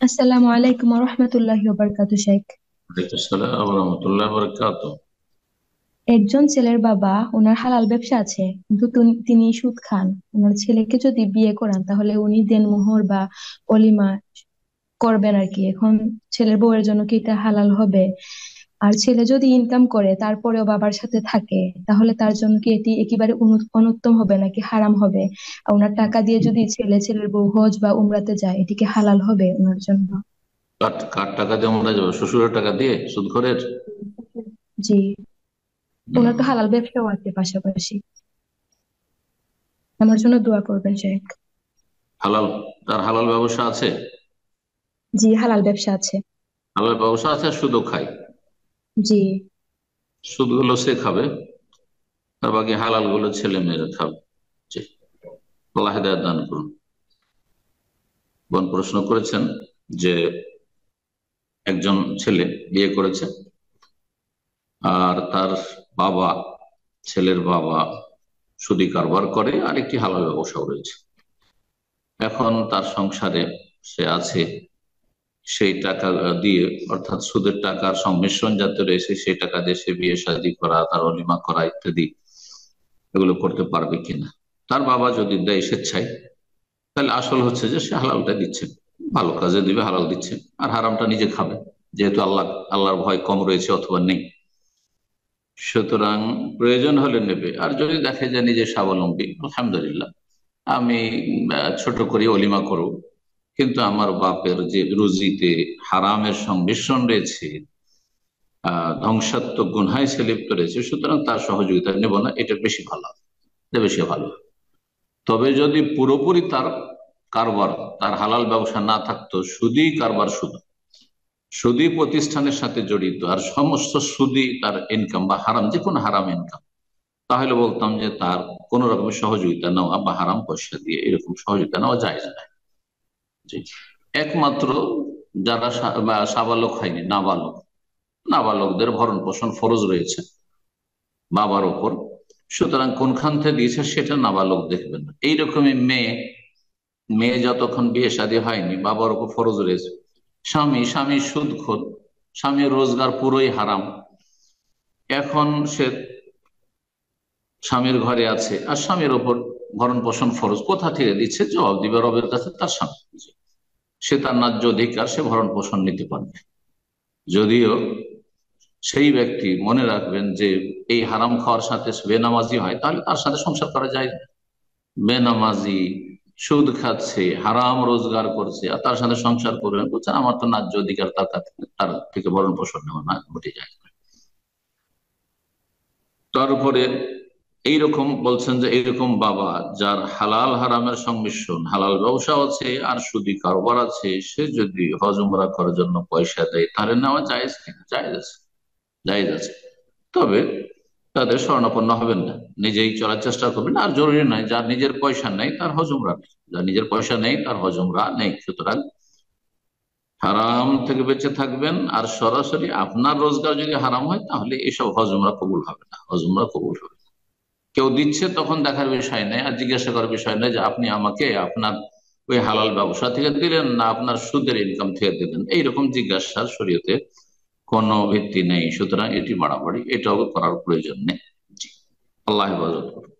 আসসালামু আলাইকুম ওয়া রাহমাতুল্লাহি ওয়া বারাকাতুহু শেখ। ওয়ালাইকুম আসসালাম রহমতুল্লাহ বরকাত। একজন ছেলের বাবা, ওনার হালাল ব্যবসা আছে কিন্তু তিনি সুদ খান। ওনার ছেলেকে যদি বিয়ে করান তাহলে উনি দেনমোহর বা অলিমা করবেন আর কি। এখন ছেলের বউয়ের জন্য কি এটা হালাল হবে? আর ছেলে যদি ইনকাম করে তারপরেও বাবার সাথে থাকে, তাহলে তার জন্য কি এটি একেবারে অনুত্তম হবে নাকি হারাম হবে? আর ওনার টাকা দিয়ে যদি ছেলের বউ হজ বা উমরাতে যায়, এটি কি হালাল হবে ওনার জন্য? কার কার টাকা দিয়ে আমরা যাবো? শ্বশুরের টাকা দিয়ে, সুদখোরের? জি। ওনার তো উম, হালাল ব্যবসাও আছে পাশাপাশি। আমার জন্য দোয়া করবেন শেখ। হালাল, তার হালাল ব্যবসা আছে। জি, হালাল ব্যবসা আছে। হালাল ব্যবসা আছে আর সুদও খায়। জি। সুদগুলো সে খাবে, আর বাকি হালাল গুলো ছেলে মেয়েরা খাবে। জি, আল্লাহ হেদায়েত দান করুন। বোন প্রশ্ন করেছেন যে একজন ছেলে বিয়ে করেছে, আর তার বাবা, ছেলের বাবা সুদি কারবার করে, আর একটি হালাল ব্যবসাও রয়েছে। এখন তার সংসারে সে আছে, সেই টাকা দিয়ে, অর্থাৎ সুদের টাকার সংমিশ্রণ যাতে রয়েছে, সেই টাকা দিয়ে সে বিয়ে শাদী করা, তার অলিমা করা ইত্যাদি এগুলো করতে পারবে কিনা। তার বাবা যদি দেয় স্বেচ্ছায়, তাহলে আসল হচ্ছে যে সে হালালটা দিচ্ছে, ভালো কাজে দিবে, হালাল দিচ্ছে, আর হারামটা নিজে খাবে, যেহেতু আল্লাহর ভয় কম রয়েছে অথবা নেই। সুতরাং প্রয়োজন হলে নেবে, আর যদি দেখে যে নিজে স্বাবলম্বী, আলহামদুলিল্লাহ, আমি ছোট করে অলিমা করব, কিন্তু আমার বাপের যে রুজিতে হারামের সংমিশ্রণ রয়েছে, ধ্বংসাত্মক গুনহায় সে লিপ্ত রয়েছে, সুতরাং তার সহযোগিতা নেব না, এটা বেশি ভালো, এটা বেশি ভালো। তবে যদি পুরোপুরি তার কারবার, তার হালাল ব্যবসা না থাকতো, সুদী কারবার, শুধু সুদী প্রতিষ্ঠানের সাথে জড়িত, আর সমস্ত সুদী তার ইনকাম বা হারাম, যে কোনো হারাম ইনকাম, তাহলে বলতাম যে তার কোন রকমের সহযোগিতা নেওয়া বা হারাম পয়সা দিয়ে এরকম সহযোগিতা নেওয়া যায় না। জি। একমাত্র যারা বা সাবালক হয়নি, নাবালক, নাবালকদের ভরণ পোষণ ফরজ রয়েছে বাবার ওপর। সুতরাং কোনখান থেকে দিয়েছে সেটা নাবালক দেখবেন না। এইরকমই মেয়ে, মেয়ে যতক্ষণ বিয়ে শাদী হয়নি, বাবার ওপর ফরজ রয়েছে। স্বামী সুদখোর, স্বামীর রোজগার পুরোই হারাম। এখন সে স্বামীর ঘরে আছে, আর স্বামীর ওপর ভরণ পোষণ ফরজ, কোথা থেকে দিচ্ছে জবাব দিবে রবের কাছে, তার স্বামী। সে তার ন্যায্য অধিকার, সে ভরণ পোষণ নিতে পারবে। যদিও সেই ব্যক্তি মনে রাখবেন যে এই হারাম খাওয়ার সাথে বেনামাজি হয়, তাহলে তার সাথে সংসার করা যায় না। বেনামাজি, সুদ খাচ্ছে, হারাম রোজগার করছে, আর তার সাথে সংসার করবেন, বলছেন আমার তো ন্যায্য অধিকার, তার থেকে ভরণ পোষণ নেওয়া না, ঘটে যায়। তার উপরে এইরকম বলছেন যে এইরকম বাবা, যার হালাল হারামের সংমিশ্রণ, হালাল ব্যবসা আছে আর সুদি কারবার আছে, সে যদি হজ উমরা করার জন্য পয়সা দেয়, তাহলে নেওয়া জায়েজ কিনা? জায়েজ আছে, জায়েজ আছে। তবে তাদের শরণাপন্ন হবেন না, নিজেই চলার চেষ্টা করবেন। আর জরুরি নয়, যার নিজের পয়সা নেই তার হজ উমরা নেই, যার নিজের পয়সা নেই তার হজ উমরা নেই। সুতরাং হারাম থেকে বেঁচে থাকবেন। আর সরাসরি আপনার রোজগার যদি হারাম হয়, তাহলে এসব হজ উমরা কবুল হবে না, হজ উমরা কবুল হবে না। কেউ দিচ্ছে তখন দেখার বিষয় নেই, আর জিজ্ঞাসা করার বিষয় নেই যে আপনি আমাকে আপনার ওই হালাল ব্যবসা থেকে দিলেন না আপনার সুদের ইনকাম থেকে দিলেন, এইরকম জিজ্ঞাসার শরীয়তে কোনো ভিত্তি নেই। সুতরাং এটি বাড়াবাড়ি, এটাও করার প্রয়োজন নেই। জি, আল্লাহ হেফাজত করুন।